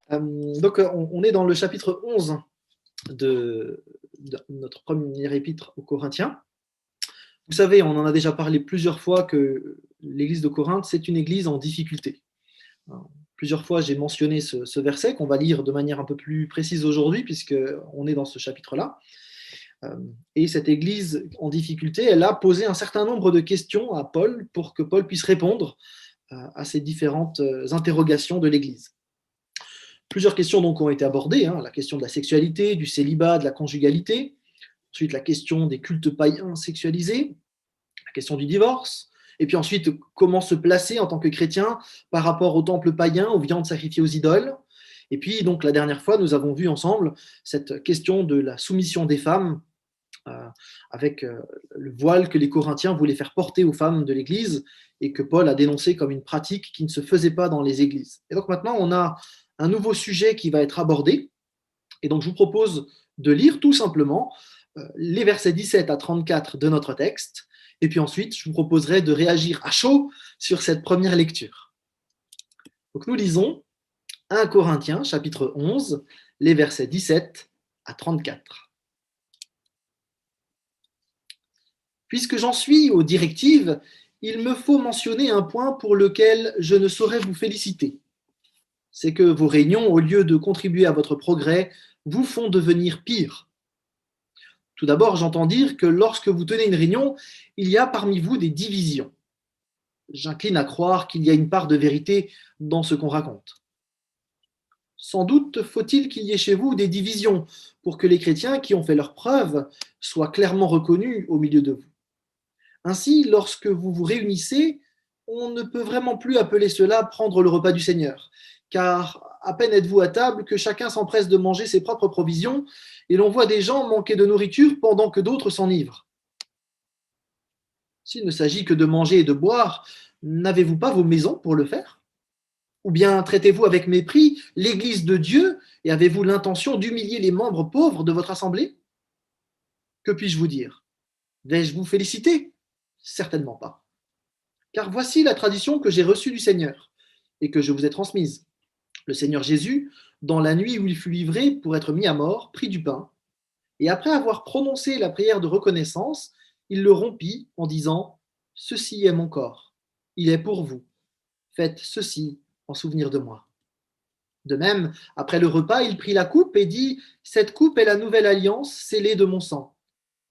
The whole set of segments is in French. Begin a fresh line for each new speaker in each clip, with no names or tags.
On est dans le chapitre 11 de notre première épître aux Corinthiens. Vous savez, on en a déjà parlé plusieurs fois que l'église de Corinthe, c'est une église en difficulté. Plusieurs fois, j'ai mentionné ce verset qu'on va lire de manière un peu plus précise aujourd'hui, puisqu'on est dans ce chapitre-là. Et cette église en difficulté, elle a posé un certain nombre de questions à Paul pour que Paul puisse répondre à ces différentes interrogations de l'église. Plusieurs questions donc ont été abordées, la question de la sexualité, du célibat, de la conjugalité, ensuite la question des cultes païens sexualisés, la question du divorce, et puis ensuite comment se placer en tant que chrétien par rapport aux temples païens, aux viandes sacrifiées aux idoles. Et puis donc la dernière fois, nous avons vu ensemble cette question de la soumission des femmes avec le voile que les Corinthiens voulaient faire porter aux femmes de l'Église et que Paul a dénoncé comme une pratique qui ne se faisait pas dans les églises. Et donc maintenant, on a un nouveau sujet qui va être abordé. Et donc je vous propose de lire tout simplement les versets 17 à 34 de notre texte. Et puis ensuite, je vous proposerai de réagir à chaud sur cette première lecture. Donc nous lisons 1 Corinthiens, chapitre 11, les versets 17 à 34. Puisque j'en suis aux directives, il me faut mentionner un point pour lequel je ne saurais vous féliciter. C'est que vos réunions, au lieu de contribuer à votre progrès, vous font devenir pire. Tout d'abord, j'entends dire que lorsque vous tenez une réunion, il y a parmi vous des divisions. J'incline à croire qu'il y a une part de vérité dans ce qu'on raconte. Sans doute faut-il qu'il y ait chez vous des divisions pour que les chrétiens qui ont fait leurs preuves soient clairement reconnus au milieu de vous. Ainsi, lorsque vous vous réunissez, on ne peut vraiment plus appeler cela prendre le repas du Seigneur, car à peine êtes-vous à table que chacun s'empresse de manger ses propres provisions, et l'on voit des gens manquer de nourriture pendant que d'autres s'enivrent. S'il ne s'agit que de manger et de boire, n'avez-vous pas vos maisons pour le faire? Ou bien traitez-vous avec mépris l'Église de Dieu et avez-vous l'intention d'humilier les membres pauvres de votre assemblée? Que puis-je vous dire? Vais-je vous féliciter? Certainement pas. Car voici la tradition que j'ai reçue du Seigneur et que je vous ai transmise. Le Seigneur Jésus, dans la nuit où il fut livré pour être mis à mort, prit du pain, et après avoir prononcé la prière de reconnaissance, il le rompit en disant : « Ceci est mon corps, il est pour vous. Faites ceci en souvenir de moi. » De même, après le repas, il prit la coupe et dit : « Cette coupe est la nouvelle alliance scellée de mon sang.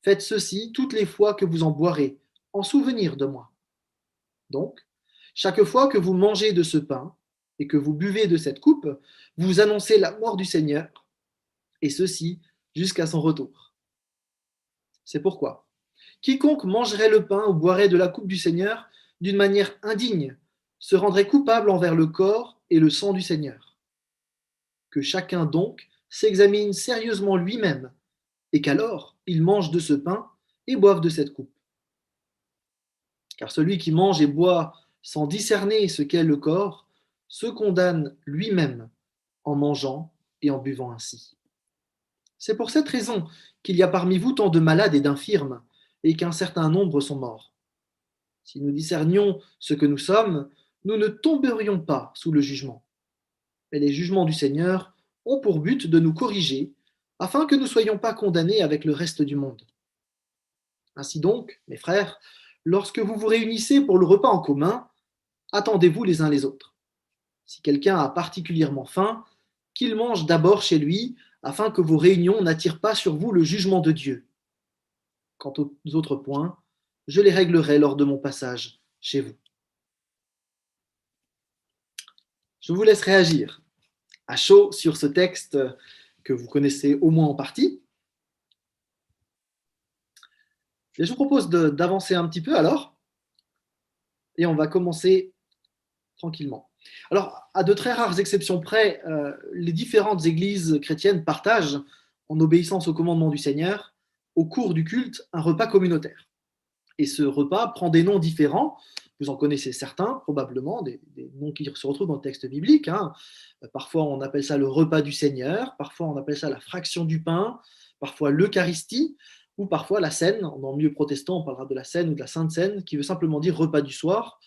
Faites ceci toutes les fois que vous en boirez, en souvenir de moi. » Donc, chaque fois que vous mangez de ce pain et que vous buvez de cette coupe, vous annoncez la mort du Seigneur, et ceci jusqu'à son retour. C'est pourquoi quiconque mangerait le pain ou boirait de la coupe du Seigneur d'une manière indigne se rendrait coupable envers le corps et le sang du Seigneur. Que chacun donc s'examine sérieusement lui-même, et qu'alors il mange de ce pain et boive de cette coupe. Car celui qui mange et boit sans discerner ce qu'est le corps se condamne lui-même en mangeant et en buvant ainsi. C'est pour cette raison qu'il y a parmi vous tant de malades et d'infirmes, et qu'un certain nombre sont morts. Si nous discernions ce que nous sommes, nous ne tomberions pas sous le jugement. Mais les jugements du Seigneur ont pour but de nous corriger, afin que nous ne soyons pas condamnés avec le reste du monde. Ainsi donc, mes frères, lorsque vous vous réunissez pour le repas en commun, attendez-vous les uns les autres. Si quelqu'un a particulièrement faim, qu'il mange d'abord chez lui, afin que vos réunions n'attirent pas sur vous le jugement de Dieu. Quant aux autres points, je les réglerai lors de mon passage chez vous. Je vous laisse réagir à chaud sur ce texte que vous connaissez au moins en partie. Et je vous propose d'avancer un petit peu alors, et on va commencer tranquillement. Alors, à de très rares exceptions près, les différentes églises chrétiennes partagent, en obéissance au commandement du Seigneur, au cours du culte, un repas communautaire. Et ce repas prend des noms différents. Vous en connaissez certains, probablement, des noms qui se retrouvent dans le texte biblique. Parfois, on appelle ça le repas du Seigneur, parfois, on appelle ça la fraction du pain, parfois l'Eucharistie, ou parfois la scène. Dans le milieu protestant, on parlera de la scène ou de la Sainte Seine, qui veut simplement dire repas du soir,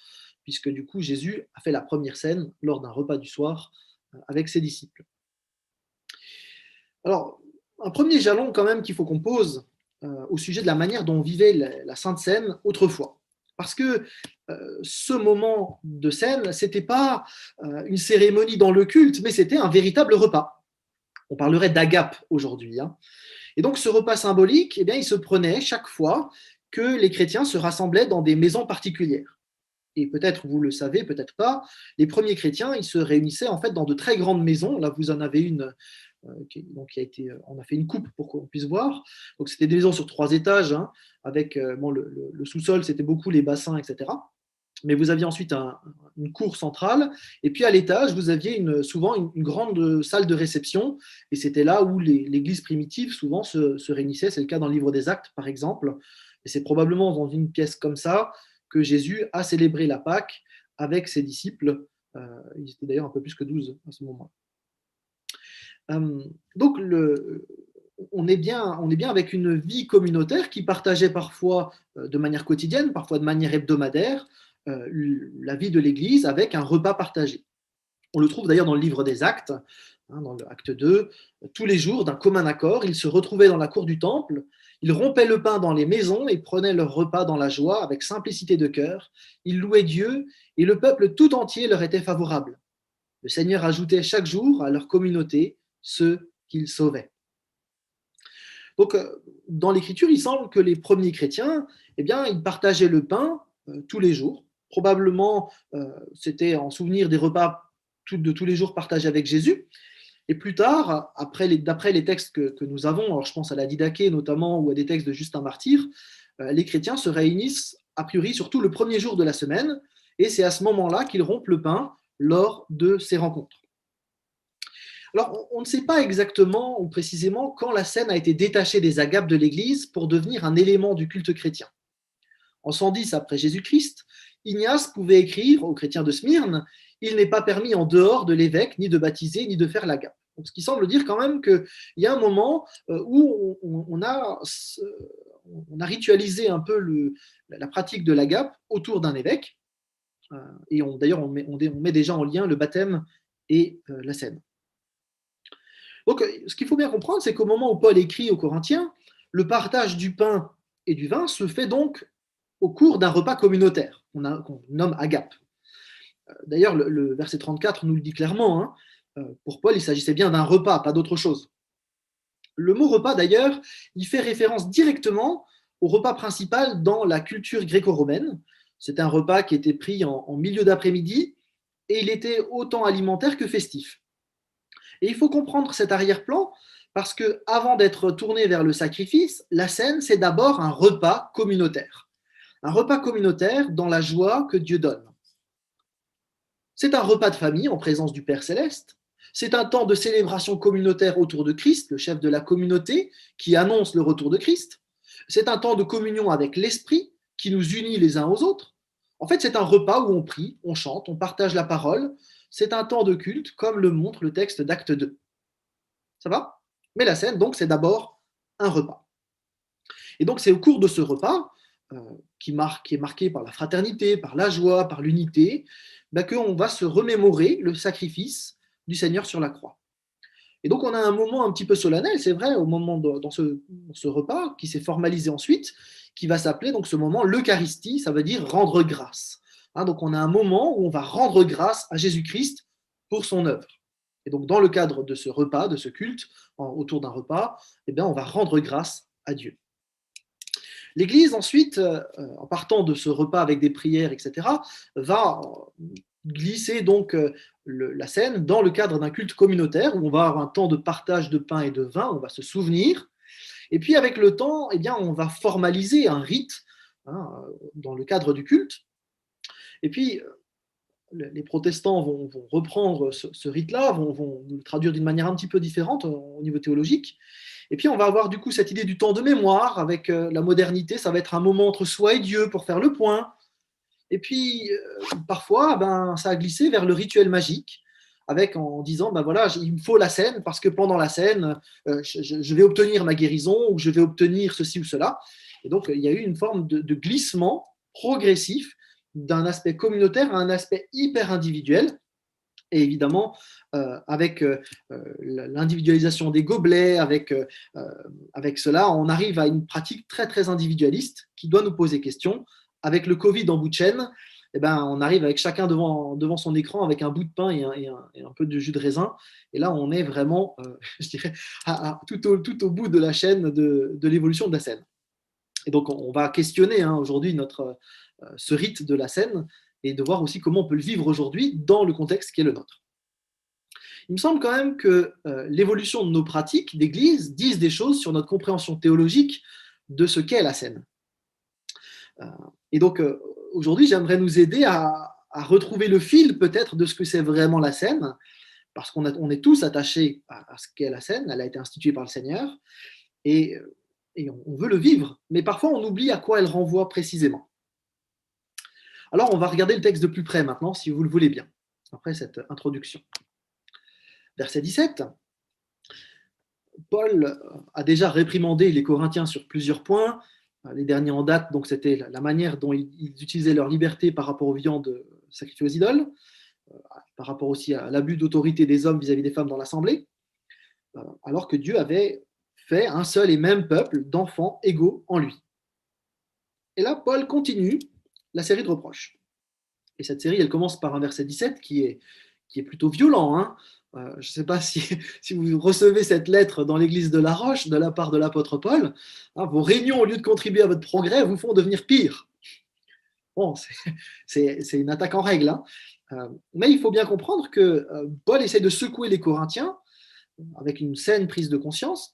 puisque du coup, Jésus a fait la première scène lors d'un repas du soir avec ses disciples. Alors, un premier jalon quand même qu'il faut qu'on pose au sujet de la manière dont on vivait la Sainte Seine autrefois. Parce que ce moment de scène, c'était pas une cérémonie dans le culte, mais c'était un véritable repas. On parlerait d'agape aujourd'hui, hein. Et donc ce repas symbolique, eh bien, il se prenait chaque fois que les chrétiens se rassemblaient dans des maisons particulières. Et peut-être vous le savez, peut-être pas, les premiers chrétiens, ils se réunissaient en fait dans de très grandes maisons. Là, vous en avez une donc qui a été, on a fait une coupe pour qu'on puisse voir. Donc c'était des maisons sur 3 étages, hein, avec bon, le sous-sol, c'était beaucoup les bassins, etc. Mais vous aviez ensuite une cour centrale, et puis à l'étage, vous aviez souvent une grande salle de réception, et c'était là où l'église primitive souvent se réunissait. C'est le cas dans le livre des Actes, par exemple. Et c'est probablement dans une pièce comme ça que Jésus a célébré la Pâque avec ses disciples. Ils étaient d'ailleurs un peu plus que 12 à ce moment-là. Donc, on est bien avec une vie communautaire qui partageait parfois de manière quotidienne, parfois de manière hebdomadaire, la vie de l'Église avec un repas partagé. On le trouve d'ailleurs dans le livre des Actes, hein, dans l'acte 2. Tous les jours, d'un commun accord, ils se retrouvaient dans la cour du temple, ils rompaient le pain dans les maisons et prenaient leur repas dans la joie avec simplicité de cœur. Ils louaient Dieu et le peuple tout entier leur était favorable. Le Seigneur ajoutait chaque jour à leur communauté ceux qu'il sauvait. Donc, dans l'Écriture, il semble que les premiers chrétiens, eh bien, ils partageaient le pain tous les jours. Probablement, c'était en souvenir des repas de tous les jours partagés avec Jésus. Et plus tard, d'après les textes que nous avons, alors je pense à la Didaché notamment, ou à des textes de Justin Martyr, les chrétiens se réunissent a priori surtout le premier jour de la semaine, et c'est à ce moment-là qu'ils rompent le pain lors de ces rencontres. Alors, on ne sait pas exactement ou précisément quand la scène a été détachée des agapes de l'Église pour devenir un élément du culte chrétien. En 110 après Jésus-Christ, Ignace pouvait écrire aux chrétiens de Smyrne: « Il n'est pas permis en dehors de l'évêque ni de baptiser ni de faire l'agape. » Ce qui semble dire quand même qu'il y a un moment où on a ritualisé un peu la pratique de l'agape autour d'un évêque. Et d'ailleurs, on met déjà en lien le baptême et la scène. Donc, ce qu'il faut bien comprendre, c'est qu'au moment où Paul écrit aux Corinthiens, le partage du pain et du vin se fait donc au cours d'un repas communautaire, qu'on nomme agape. D'ailleurs, le verset 34 nous le dit clairement, hein. Pour Paul, il s'agissait bien d'un repas, pas d'autre chose. Le mot repas, d'ailleurs, il fait référence directement au repas principal dans la culture gréco-romaine. C'était un repas qui était pris en milieu d'après-midi, et il était autant alimentaire que festif. Et il faut comprendre cet arrière-plan parce que, avant d'être tourné vers le sacrifice, la scène, c'est d'abord un repas communautaire. Un repas communautaire dans la joie que Dieu donne. C'est un repas de famille en présence du Père Céleste. C'est un temps de célébration communautaire autour de Christ, le chef de la communauté, qui annonce le retour de Christ. C'est un temps de communion avec l'Esprit qui nous unit les uns aux autres. En fait, c'est un repas où on prie, on chante, on partage la parole. C'est un temps de culte, comme le montre le texte d'Acte 2. Ça va? Mais la scène, donc, c'est d'abord un repas. Et donc, c'est au cours de ce repas, qui est marqué par la fraternité, par la joie, par l'unité, qu'on va se remémorer le sacrifice du Seigneur sur la croix. Et donc, on a un moment un petit peu solennel, c'est vrai, au moment dans ce repas, qui s'est formalisé ensuite, qui va s'appeler donc ce moment l'Eucharistie, ça veut dire rendre grâce. Hein, donc, on a un moment où on va rendre grâce à Jésus-Christ pour son œuvre. Et donc, dans le cadre de ce repas, de ce culte, autour d'un repas, eh bien, on va rendre grâce à Dieu. L'Église, ensuite, en partant de ce repas avec des prières, etc., va glisser donc la scène dans le cadre d'un culte communautaire où on va avoir un temps de partage de pain et de vin, on va se souvenir. Et puis, avec le temps, eh bien, on va formaliser un rite, hein, dans le cadre du culte. Et puis, les protestants vont reprendre ce rite-là, vont le traduire d'une manière un petit peu différente au niveau théologique. Et puis, on va avoir du coup cette idée du temps de mémoire avec la modernité. Ça va être un moment entre soi et Dieu pour faire le point. Et puis, parfois, ça a glissé vers le rituel magique, en disant, voilà, il me faut la scène parce que pendant la scène, je vais obtenir ma guérison ou je vais obtenir ceci ou cela. Et donc, il y a eu une forme de glissement progressif d'un aspect communautaire à un aspect hyper individuel. Et évidemment, avec l'individualisation des gobelets, avec cela, on arrive à une pratique très, très individualiste qui doit nous poser question. Avec le Covid en bout de chaîne, eh ben, on arrive avec chacun devant son écran avec un bout de pain et un peu de jus de raisin. Et là, on est vraiment, je dirais, tout au bout de la chaîne de l'évolution de la scène. Et donc, on va questionner aujourd'hui ce rite de la scène et de voir aussi comment on peut le vivre aujourd'hui dans le contexte qui est le nôtre. Il me semble quand même que l'évolution de nos pratiques d'Église disent des choses sur notre compréhension théologique de ce qu'est la scène. Et donc, aujourd'hui, j'aimerais nous aider à retrouver le fil peut-être de ce que c'est vraiment la scène, parce qu'on est tous attachés à ce qu'est la scène, elle a été instituée par le Seigneur, et on veut le vivre, mais parfois on oublie à quoi elle renvoie précisément. Alors, on va regarder le texte de plus près maintenant, si vous le voulez bien, après cette introduction. Verset 17, Paul a déjà réprimandé les Corinthiens sur plusieurs points. Les derniers en date, donc c'était la manière dont ils utilisaient leur liberté par rapport aux viandes sacrifiées aux idoles, par rapport aussi à l'abus d'autorité des hommes vis-à-vis des femmes dans l'assemblée, alors que Dieu avait fait un seul et même peuple d'enfants égaux en lui. Et là, Paul continue la série de reproches. Et cette série, elle commence par un verset 17 qui est plutôt violent. Je ne sais pas si vous recevez cette lettre dans l'église de La Roche de la part de l'apôtre Paul. Vos réunions, au lieu de contribuer à votre progrès, vous font devenir pire. Bon, c'est une attaque en règle. Mais il faut bien comprendre que Paul essaie de secouer les Corinthiens avec une saine prise de conscience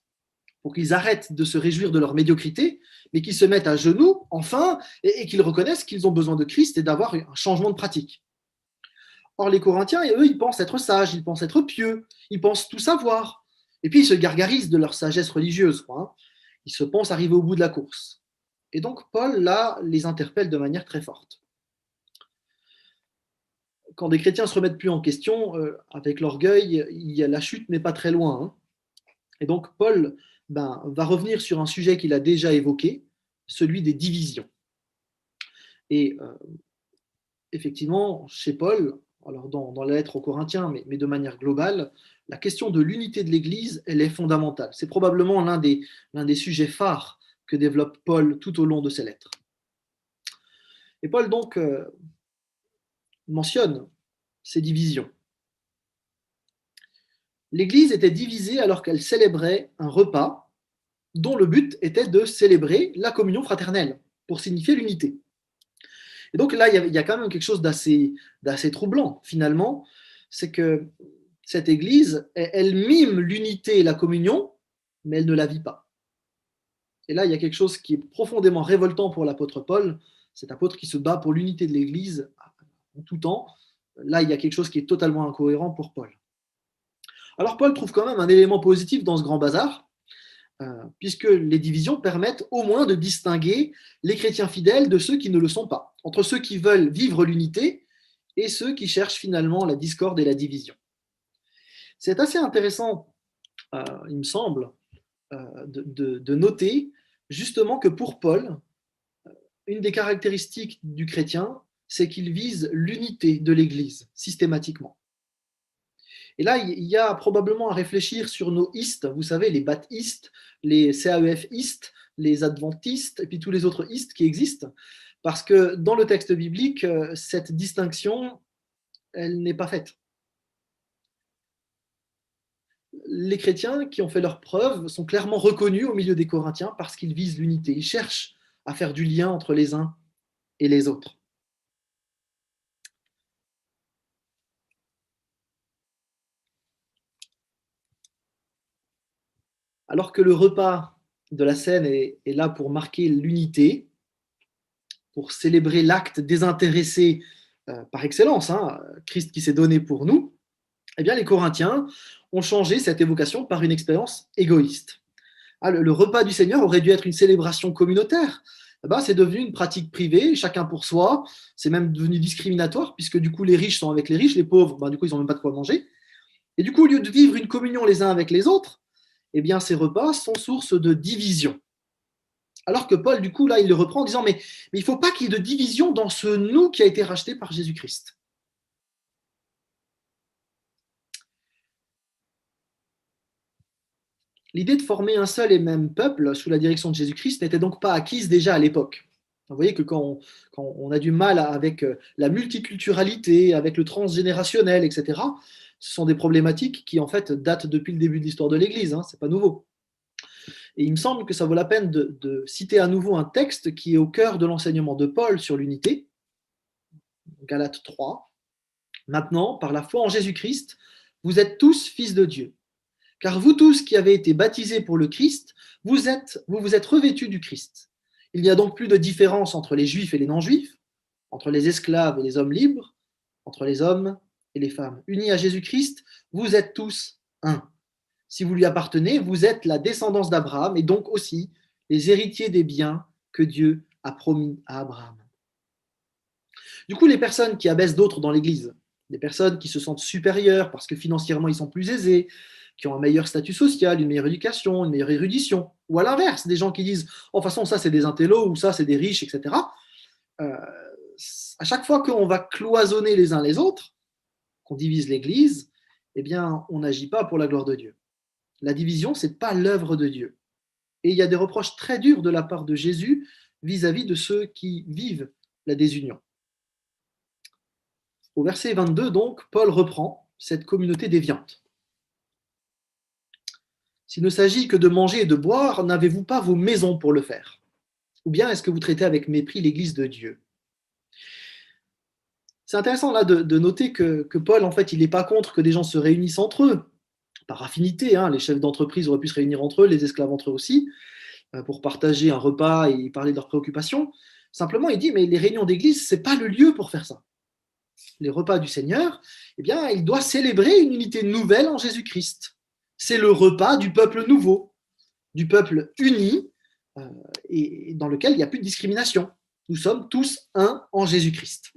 pour qu'ils arrêtent de se réjouir de leur médiocrité, mais qu'ils se mettent à genoux, enfin, et qu'ils reconnaissent qu'ils ont besoin de Christ et d'avoir un changement de pratique. Or, les Corinthiens, eux, ils pensent être sages, ils pensent être pieux, ils pensent tout savoir. Et puis, ils se gargarisent de leur sagesse religieuse. Ils se pensent arriver au bout de la course. Et donc, Paul, là, les interpelle de manière très forte. Quand des chrétiens se remettent plus en question, avec l'orgueil, la chute n'est pas très loin. Et donc, Paul va revenir sur un sujet qu'il a déjà évoqué, celui des divisions. Et effectivement, chez Paul, alors dans la lettre aux Corinthiens, mais de manière globale, la question de l'unité de l'Église, elle est fondamentale. C'est probablement l'un des sujets phares que développe Paul tout au long de ses lettres. Et Paul donc mentionne ces divisions. L'Église était divisée alors qu'elle célébrait un repas dont le but était de célébrer la communion fraternelle, pour signifier l'unité. Et donc là, il y a quand même quelque chose d'assez troublant, finalement, c'est que cette Église, elle mime l'unité et la communion, mais elle ne la vit pas. Et là, il y a quelque chose qui est profondément révoltant pour l'apôtre Paul, cet apôtre qui se bat pour l'unité de l'Église en tout temps. Là, il y a quelque chose qui est totalement incohérent pour Paul. Alors Paul trouve quand même un élément positif dans ce grand bazar, puisque les divisions permettent au moins de distinguer les chrétiens fidèles de ceux qui ne le sont pas, entre ceux qui veulent vivre l'unité et ceux qui cherchent finalement la discorde et la division. C'est assez intéressant, il me semble, de noter justement que pour Paul, une des caractéristiques du chrétien, c'est qu'il vise l'unité de l'Église systématiquement. Et là, il y a probablement à réfléchir sur nos istes, vous savez, les baptistes, les CAEF-istes, les adventistes, et puis tous les autres istes qui existent, parce que dans le texte biblique, cette distinction, elle n'est pas faite. Les chrétiens qui ont fait leurs preuves sont clairement reconnus au milieu des Corinthiens parce qu'ils visent l'unité. Ils cherchent à faire du lien entre les uns et les autres. Alors que le repas de la scène est là pour marquer l'unité, pour célébrer l'acte désintéressé par excellence, Christ qui s'est donné pour nous, eh bien les Corinthiens ont changé cette évocation par une expérience égoïste. Le repas du Seigneur aurait dû être une célébration communautaire. C'est devenu une pratique privée, chacun pour soi. C'est même devenu discriminatoire, puisque du coup les riches sont avec les riches, les pauvres, du coup ils n'ont même pas de quoi manger. Et du coup, au lieu de vivre une communion les uns avec les autres, eh bien ces repas sont source de division. Alors que Paul, du coup, là, il le reprend en disant mais il ne faut pas qu'il y ait de division dans ce nous qui a été racheté par Jésus-Christ. L'idée de former un seul et même peuple sous la direction de Jésus-Christ n'était donc pas acquise déjà à l'époque. Vous voyez que quand on a du mal avec la multiculturalité, avec le transgénérationnel, etc., ce sont des problématiques qui en fait datent depuis le début de l'histoire de l'Église, hein, c'est pas nouveau. Et il me semble que ça vaut la peine de citer à nouveau un texte qui est au cœur de l'enseignement de Paul sur l'unité, Galates 3. Maintenant, par la foi en Jésus-Christ, vous êtes tous fils de Dieu. Car vous tous qui avez été baptisés pour le Christ, vous vous êtes revêtus du Christ. Il n'y a donc plus de différence entre les juifs et les non-juifs, entre les esclaves et les hommes libres, entre les hommes et les femmes. Unis à Jésus-Christ, vous êtes tous un. Si vous lui appartenez, vous êtes la descendance d'Abraham et donc aussi les héritiers des biens que Dieu a promis à Abraham. Du coup, les personnes qui abaissent d'autres dans l'Église, des personnes qui se sentent supérieures parce que financièrement ils sont plus aisés, qui ont un meilleur statut social, une meilleure éducation, une meilleure érudition, ou à l'inverse, des gens qui disent « Oh, de toute façon, ça c'est des intellos, ou ça c'est des riches, etc. » À chaque fois qu'on va cloisonner les uns les autres, qu'on divise l'Église, eh bien, on n'agit pas pour la gloire de Dieu. La division, ce n'est pas l'œuvre de Dieu. Et il y a des reproches très durs de la part de Jésus vis-à-vis de ceux qui vivent la désunion. Au verset 22, donc, Paul reprend cette communauté déviante. S'il ne s'agit que de manger et de boire, n'avez-vous pas vos maisons pour le faire? Ou bien est-ce que vous traitez avec mépris l'Église de Dieu? C'est intéressant là de noter que Paul, en fait, il n'est pas contre que des gens se réunissent entre eux, par affinité. Hein, les chefs d'entreprise auraient pu se réunir entre eux, les esclaves entre eux aussi, pour partager un repas et parler de leurs préoccupations. Simplement, il dit, mais les réunions d'église, ce n'est pas le lieu pour faire ça. Les repas du Seigneur, eh bien, il doit célébrer une unité nouvelle en Jésus-Christ. C'est le repas du peuple nouveau, du peuple uni, et dans lequel il n'y a plus de discrimination. Nous sommes tous un en Jésus-Christ.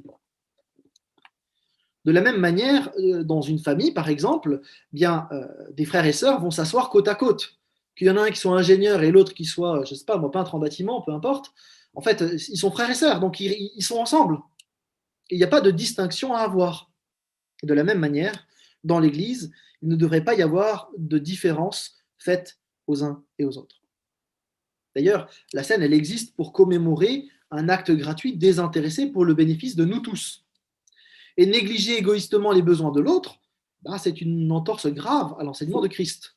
De la même manière, dans une famille, par exemple, bien, des frères et sœurs vont s'asseoir côte à côte. Qu'il y en a un qui soit ingénieur et l'autre qui soit, je ne sais pas, moi, peintre en bâtiment, peu importe. En fait, ils sont frères et sœurs, donc ils sont ensemble. Il n'y a pas de distinction à avoir. De la même manière, dans l'Église, il ne devrait pas y avoir de différence faite aux uns et aux autres. D'ailleurs, la scène, elle existe pour commémorer un acte gratuit désintéressé pour le bénéfice de nous tous. Et négliger égoïstement les besoins de l'autre, c'est une entorse grave à l'enseignement de Christ.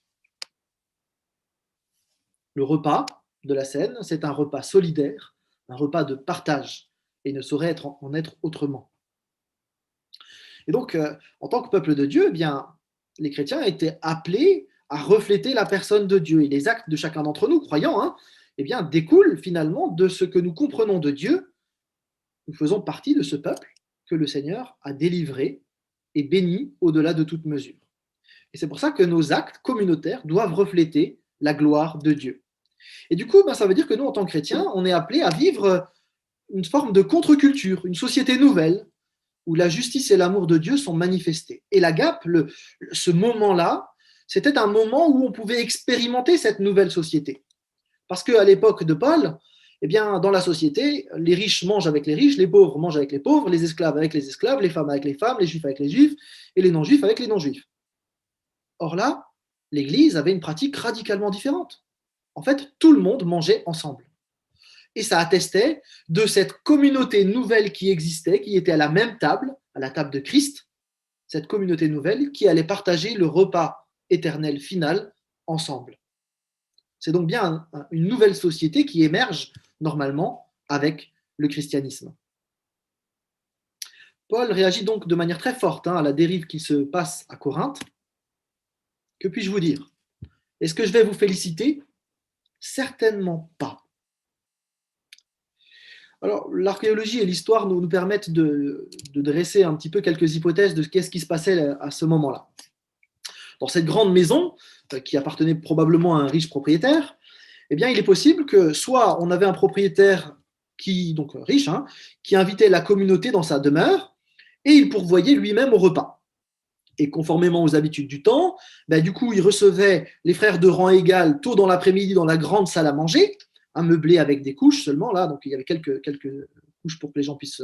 Le repas de la scène, c'est un repas solidaire, un repas de partage, et ne saurait en être autrement. Et donc, en tant que peuple de Dieu, eh bien, les chrétiens étaient appelés à refléter la personne de Dieu. Et les actes de chacun d'entre nous, croyants, eh bien, découlent finalement de ce que nous comprenons de Dieu. Nous faisons partie de ce peuple que le Seigneur a délivré et béni au-delà de toute mesure. Et c'est pour ça que nos actes communautaires doivent refléter la gloire de Dieu. Et du coup, ça veut dire que nous, en tant que chrétiens, on est appelés à vivre une forme de contre-culture, une société nouvelle, où la justice et l'amour de Dieu sont manifestés. Et la GAP, ce moment-là, c'était un moment où on pouvait expérimenter cette nouvelle société. Parce qu'à l'époque de Paul, eh bien, dans la société, les riches mangent avec les riches, les pauvres mangent avec les pauvres, les esclaves avec les esclaves, les femmes avec les femmes, les juifs avec les juifs, et les non-juifs avec les non-juifs. Or là, l'Église avait une pratique radicalement différente. En fait, tout le monde mangeait ensemble. Et ça attestait de cette communauté nouvelle qui existait, qui était à la même table, à la table de Christ, cette communauté nouvelle qui allait partager le repas éternel final ensemble. C'est donc bien une nouvelle société qui émerge normalement avec le christianisme. Paul réagit donc de manière très forte à la dérive qui se passe à Corinthe. Que puis-je vous dire? Est-ce que je vais vous féliciter? Certainement pas. Alors, l'archéologie et l'histoire nous permettent de dresser un petit peu quelques hypothèses de qu'est-ce qui se passait à ce moment-là. Dans cette grande maison, qui appartenait probablement à un riche propriétaire, eh bien, il est possible que soit on avait un propriétaire donc riche, qui invitait la communauté dans sa demeure et il pourvoyait lui-même au repas. Et conformément aux habitudes du temps, du coup, il recevait les frères de rang égal tôt dans l'après-midi dans la grande salle à manger, meublée avec des couches seulement, là, donc il y avait quelques couches pour que les gens puissent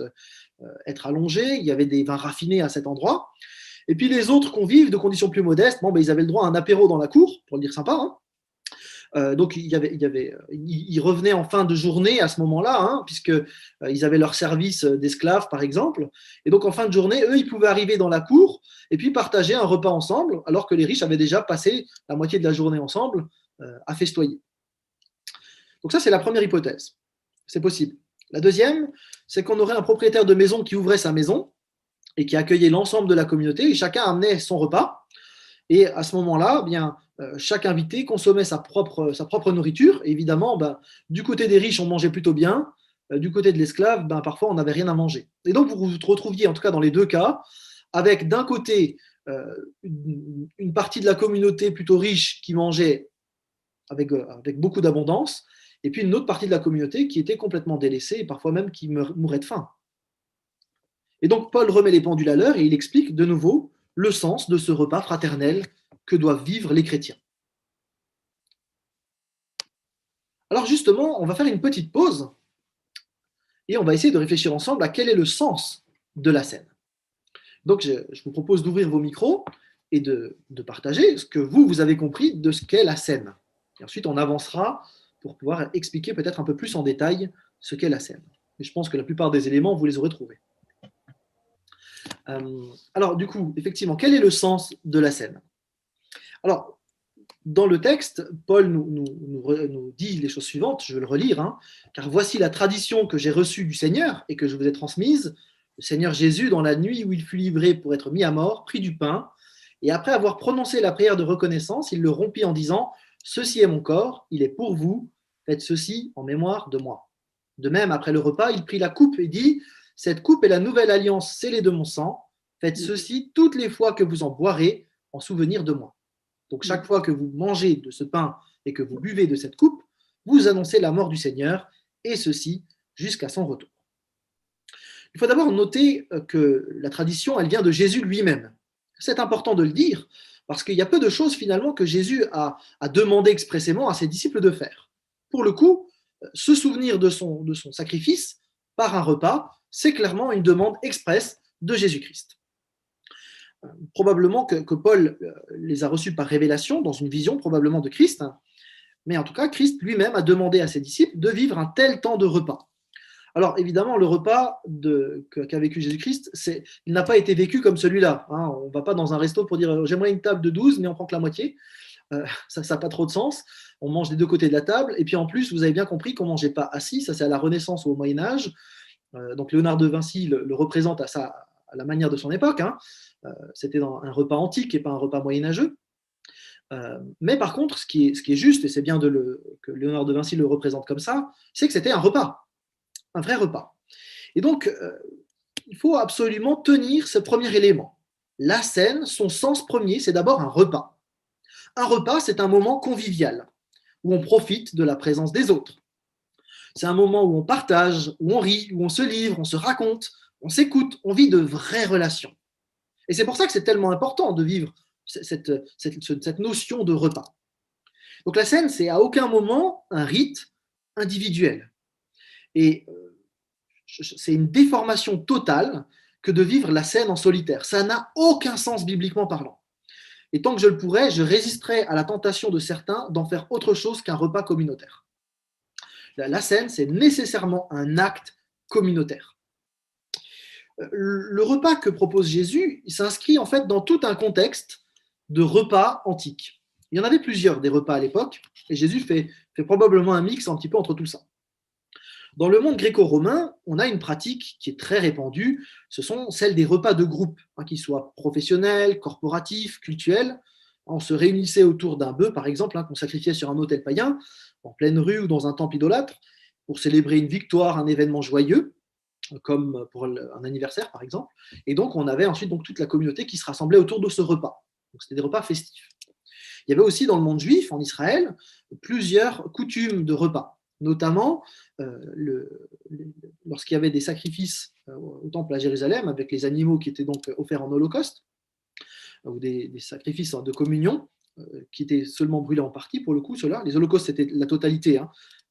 être allongés, il y avait des vins raffinés à cet endroit. Et puis les autres convives de conditions plus modestes, ils avaient le droit à un apéro dans la cour, pour le dire sympa, Donc, ils revenaient en fin de journée à ce moment-là, hein, puisqu'ils avaient leur service d'esclaves, par exemple. Et donc, en fin de journée, eux, ils pouvaient arriver dans la cour et puis partager un repas ensemble, alors que les riches avaient déjà passé la moitié de la journée ensemble à festoyer. Donc ça, c'est la première hypothèse. C'est possible. La deuxième, c'est qu'on aurait un propriétaire de maison qui ouvrait sa maison et qui accueillait l'ensemble de la communauté, et chacun amenait son repas. Et à ce moment-là, bien, chaque invité consommait sa propre nourriture. Et évidemment, ben, du côté des riches, on mangeait plutôt bien. Du côté de l'esclave, ben, parfois, on n'avait rien à manger. Et donc, vous vous retrouviez, en tout cas dans les deux cas, avec d'un côté une partie de la communauté plutôt riche qui mangeait avec beaucoup d'abondance, et puis une autre partie de la communauté qui était complètement délaissée et parfois même qui mourait de faim. Et donc, Paul remet les pendules à l'heure et il explique de nouveau le sens de ce repas fraternel que doivent vivre les chrétiens. Alors justement, on va faire une petite pause et on va essayer de réfléchir ensemble à quel est le sens de la scène. Donc je vous propose d'ouvrir vos micros et de partager ce que vous avez compris de ce qu'est la scène. Et ensuite, on avancera pour pouvoir expliquer peut-être un peu plus en détail ce qu'est la scène. Et je pense que la plupart des éléments, vous les aurez trouvés. Alors du coup, effectivement, quel est le sens de la scène? Alors, dans le texte, Paul nous dit les choses suivantes, je vais le relire, hein, car voici la tradition que j'ai reçue du Seigneur et que je vous ai transmise. Le Seigneur Jésus, dans la nuit où il fut livré pour être mis à mort, prit du pain, et après avoir prononcé la prière de reconnaissance, il le rompit en disant « Ceci est mon corps, il est pour vous, faites ceci en mémoire de moi. » De même, après le repas, il prit la coupe et dit « Cette coupe est la nouvelle alliance scellée de mon sang, faites ceci toutes les fois que vous en boirez en souvenir de moi. » Donc chaque fois que vous mangez de ce pain et que vous buvez de cette coupe, vous annoncez la mort du Seigneur, et ceci jusqu'à son retour. Il faut d'abord noter que la tradition, elle vient de Jésus lui-même. C'est important de le dire, parce qu'il y a peu de choses finalement que Jésus a demandé expressément à ses disciples de faire. Pour le coup, se souvenir de son sacrifice par un repas, c'est clairement une demande expresse de Jésus-Christ. Probablement que Paul les a reçus par révélation, dans une vision probablement de Christ, mais en tout cas, Christ lui-même a demandé à ses disciples de vivre un tel temps de repas. Alors évidemment, le repas qu'a vécu Jésus-Christ, il n'a pas été vécu comme celui-là. Hein. On ne va pas dans un resto pour dire j'aimerais une table de 12, mais on prend que la moitié. Ça n'a pas trop de sens. On mange des deux côtés de la table. Et puis en plus, vous avez bien compris qu'on ne mangeait pas assis. Ça, c'est à la Renaissance ou au Moyen-Âge. Donc Léonard de Vinci le représente à la manière de son époque. Hein. C'était un repas antique et pas un repas moyenâgeux. Mais par contre, ce qui est juste, et c'est bien que Léonard de Vinci le représente comme ça, c'est que c'était un repas, un vrai repas. Et donc, il faut absolument tenir ce premier élément. La scène, son sens premier, c'est d'abord un repas. Un repas, c'est un moment convivial, où on profite de la présence des autres. C'est un moment où on partage, où on rit, où on se livre, on se raconte, on s'écoute, on vit de vraies relations. Et c'est pour ça que c'est tellement important de vivre cette notion de repas. Donc la scène, c'est à aucun moment un rite individuel. Et c'est une déformation totale que de vivre la scène en solitaire. Ça n'a aucun sens bibliquement parlant. Et tant que je le pourrais, je résisterais à la tentation de certains d'en faire autre chose qu'un repas communautaire. La scène, c'est nécessairement un acte communautaire. Le repas que propose Jésus, il s'inscrit en fait dans tout un contexte de repas antiques. Il y en avait plusieurs des repas à l'époque, et Jésus fait probablement un mix un petit peu entre tout ça. Dans le monde gréco-romain, on a une pratique qui est très répandue, ce sont celles des repas de groupe, qu'ils soient professionnels, corporatifs, cultuels. On se réunissait autour d'un bœuf, par exemple, qu'on sacrifiait sur un autel païen, en pleine rue ou dans un temple idolâtre, pour célébrer une victoire, un événement joyeux, comme pour un anniversaire, par exemple. Et donc, on avait ensuite toute la communauté qui se rassemblait autour de ce repas. Donc, c'était des repas festifs. Il y avait aussi dans le monde juif, en Israël, plusieurs coutumes de repas, notamment lorsqu'il y avait des sacrifices au temple à Jérusalem, avec les animaux qui étaient donc offerts en holocauste, ou des sacrifices de communion, qui étaient seulement brûlés en partie, pour le coup, ceux-là. Les holocaustes, c'était la totalité,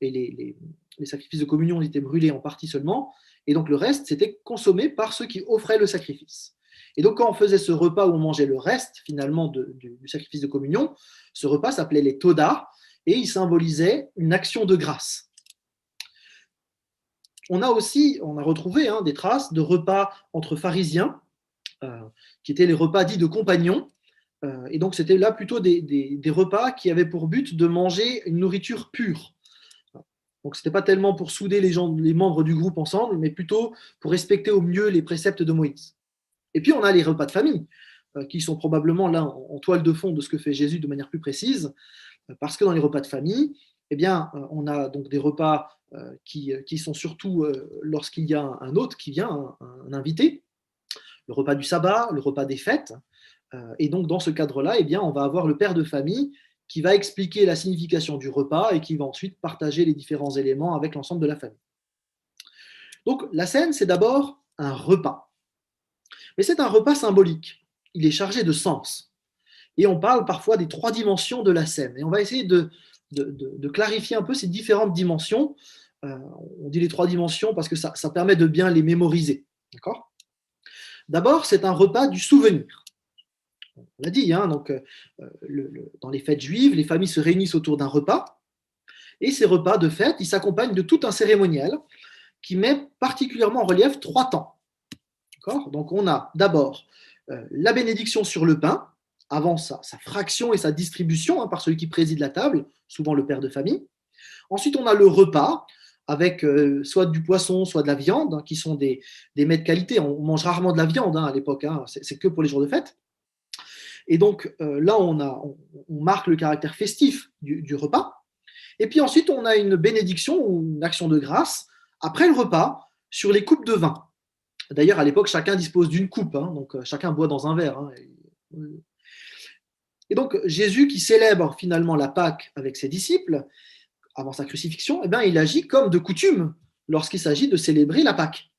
et les sacrifices de communion étaient brûlés en partie seulement, et donc le reste, c'était consommé par ceux qui offraient le sacrifice. Et donc quand on faisait ce repas où on mangeait le reste, finalement, du sacrifice de communion, ce repas s'appelait les todas, et il symbolisait une action de grâce. On a retrouvé des traces de repas entre pharisiens, qui étaient les repas dits de compagnons, et donc c'était là plutôt des repas qui avaient pour but de manger une nourriture pure. Donc ce n'était pas tellement pour souder les membres du groupe ensemble, mais plutôt pour respecter au mieux les préceptes de Moïse. Et puis on a les repas de famille, qui sont probablement là en toile de fond de ce que fait Jésus de manière plus précise, parce que dans les repas de famille, eh bien, on a donc des repas qui sont surtout lorsqu'il y a un hôte qui vient, un invité, le repas du sabbat, le repas des fêtes. Et donc, dans ce cadre-là, eh bien, on va avoir le père de famille qui va expliquer la signification du repas et qui va ensuite partager les différents éléments avec l'ensemble de la famille. Donc, la scène, c'est d'abord un repas. Mais c'est un repas symbolique. Il est chargé de sens. Et on parle parfois des 3 dimensions de la scène. Et on va essayer de clarifier un peu ces différentes dimensions. On dit les 3 dimensions parce que ça permet de bien les mémoriser. D'accord ? D'abord, c'est un repas du souvenir. On l'a dit, donc, dans les fêtes juives, les familles se réunissent autour d'un repas. Et ces repas de fête, ils s'accompagnent de tout un cérémonial qui met particulièrement en relief 3 temps. D'accord ? Donc, on a d'abord la bénédiction sur le pain, avant sa fraction et sa distribution par celui qui préside la table, souvent le père de famille. Ensuite, on a le repas, avec soit du poisson, soit de la viande, qui sont des mets de qualité. On mange rarement de la viande à l'époque, c'est que pour les jours de fête. Et donc là, on marque le caractère festif du repas. Et puis ensuite, on a une bénédiction ou une action de grâce après le repas sur les coupes de vin. D'ailleurs, à l'époque, chacun dispose d'une coupe, donc chacun boit dans un verre. Et donc, Jésus, qui célèbre finalement la Pâque avec ses disciples, avant sa crucifixion, eh bien, il agit comme de coutume lorsqu'il s'agit de célébrer la Pâque.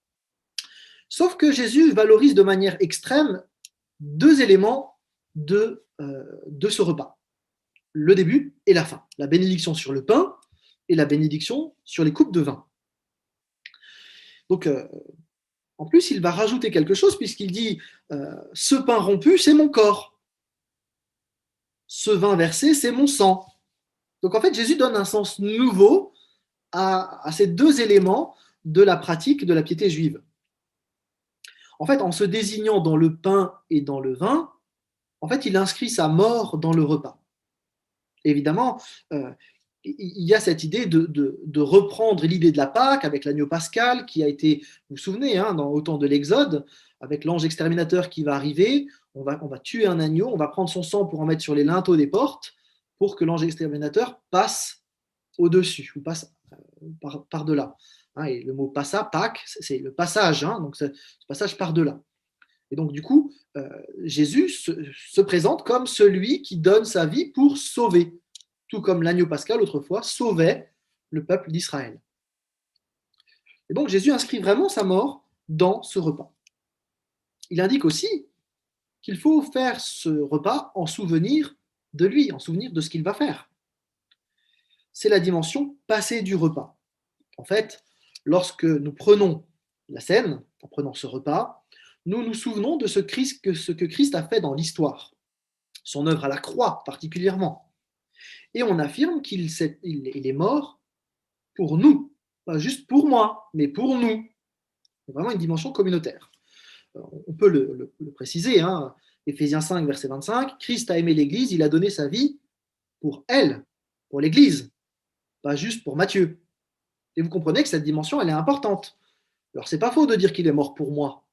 Sauf que Jésus valorise de manière extrême 2 éléments de ce repas. Le début et la fin. La bénédiction sur le pain et la bénédiction sur les coupes de vin. Donc, en plus, il va rajouter quelque chose puisqu'il dit ce pain rompu, c'est mon corps. Ce vin versé, c'est mon sang. Donc en fait, Jésus donne un sens nouveau à ces 2 éléments de la pratique de la piété juive. En fait, en se désignant dans le pain et dans le vin, en fait, il inscrit sa mort dans le repas. Évidemment, il y a cette idée de reprendre l'idée de la Pâque avec l'agneau pascal qui a été, vous vous souvenez, au temps de l'Exode, avec l'ange exterminateur qui va arriver, on va tuer un agneau, on va prendre son sang pour en mettre sur les linteaux des portes pour que l'ange exterminateur passe au-dessus ou passe par-delà. Et le mot passa, Pâques, c'est le passage, donc ce passage par-delà. Et donc, du coup, Jésus se présente comme celui qui donne sa vie pour sauver, tout comme l'agneau pascal, autrefois, sauvait le peuple d'Israël. Et donc, Jésus inscrit vraiment sa mort dans ce repas. Il indique aussi qu'il faut faire ce repas en souvenir de lui, en souvenir de ce qu'il va faire. C'est la dimension passée du repas. En fait, lorsque nous prenons la scène, en prenant ce repas, nous nous souvenons de ce que Christ a fait dans l'histoire, son œuvre à la croix particulièrement. Et on affirme qu'il est mort pour nous, pas juste pour moi, mais pour nous. C'est vraiment une dimension communautaire. On peut le préciser, Éphésiens 5, verset 25, Christ a aimé l'Église, il a donné sa vie pour elle, pour l'Église, pas juste pour Matthieu. Et vous comprenez que cette dimension, elle est importante. Alors, c'est pas faux de dire qu'il est mort pour moi,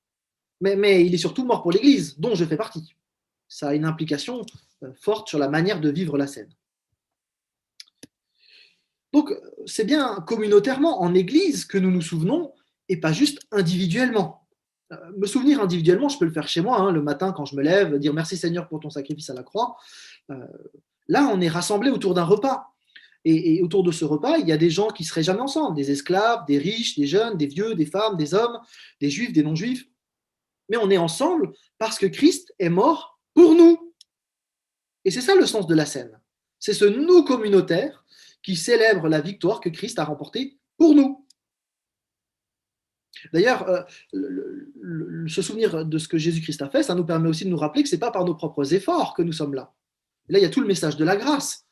mais il est surtout mort pour l'Église, dont je fais partie. Ça a une implication forte sur la manière de vivre la scène. Donc, c'est bien communautairement, en Église, que nous nous souvenons, et pas juste individuellement. Me souvenir individuellement, je peux le faire chez moi, le matin quand je me lève, dire merci Seigneur pour ton sacrifice à la croix. Là, on est rassemblés autour d'un repas. Et autour de ce repas, il y a des gens qui ne seraient jamais ensemble, des esclaves, des riches, des jeunes, des vieux, des femmes, des hommes, des juifs, des non-juifs. Mais on est ensemble parce que Christ est mort pour nous. Et c'est ça le sens de la scène. C'est ce nous communautaire qui célèbre la victoire que Christ a remportée pour nous. D'ailleurs, se souvenir de ce que Jésus-Christ a fait, ça nous permet aussi de nous rappeler que ce n'est pas par nos propres efforts que nous sommes là. Là, il y a tout le message de la grâce.